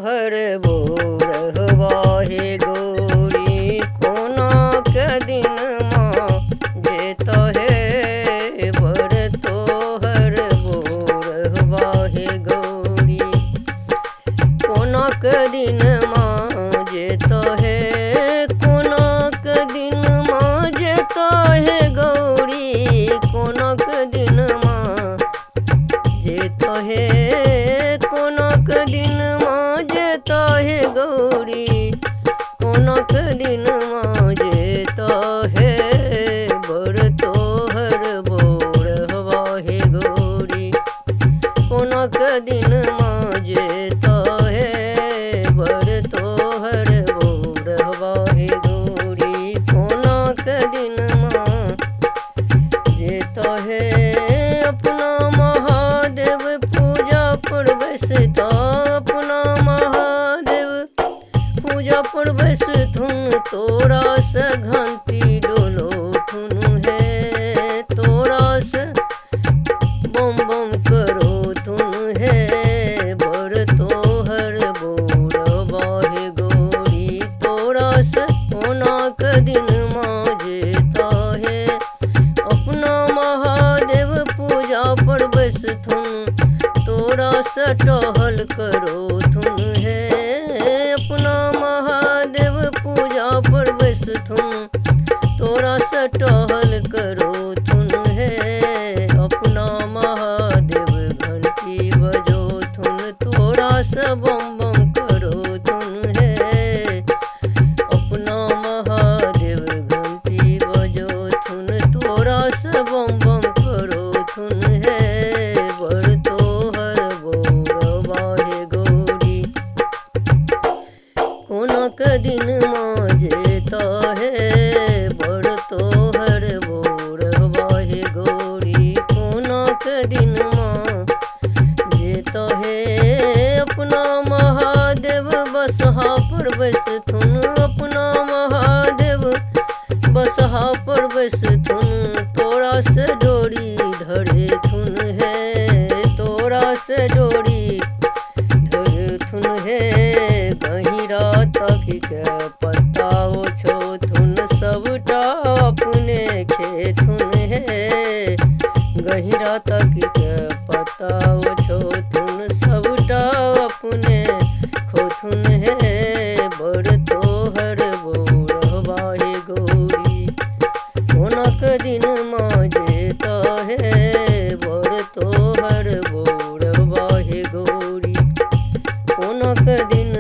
हर बोरहवा हे गौरी कोना के दिन माँ जेता है बर तो हर बोरहवा हे गौरी कोना के दिन माँ जेता है कोना के दिन माँ जेता है गौरी कोना के दिन माँ जेता है कोना के दिन माँ जेता है गौरी कोना के दिन माँ जेता है बर तो हर बोरहवा हे गौरी कोना के दिन माँ जेता है बर तो हर बोरहवा हे गौरी कोना के दिन माँ जेता है अपना महादेव पूजा पर बसता अपना महादेव पूजा पर बसथुन तोरा से घंटी डोलो थुन है तोरा से बम बम करो थुन है बर तो हर बोरहवा हे गौरी तोरा से कोना के दिन माँ जेता है अपना महादेव पूजा पर बसथुन तोरा से टहल करो थुन है अपना महादेव पूजा पर बसथुन तोरा से टहल करो थुन है अपना महादेव घंटी बजो थुन तोरा से बम बम करो थुन है अपना महादेव घंटी बजो थुन तोरा से बम बम करो थुन है बर तो हर बोरहवा हे गौरी कोना के दिन माँ जेता है बर तो हर बोरहवा हे गौरी कोना के दिन माँ जेता है अपना महादेव बसहा पर बसथुन अपना महादेव बसहा पर बसथुन तोरा से डोरी धरे थुन है तोरा से डोरी धरे थुन है गहिरा तक के पत्ता ओछो थुन सबटा अपने खेथुन है गहिरा तक के पत्ता ओछो थुन सबटा अपने खोथुन है बर तो हर बोरहवा हे गौरी कोना के दिन माँ जेता है बर तो हर बोरहवा हे गौरी कोना के दिन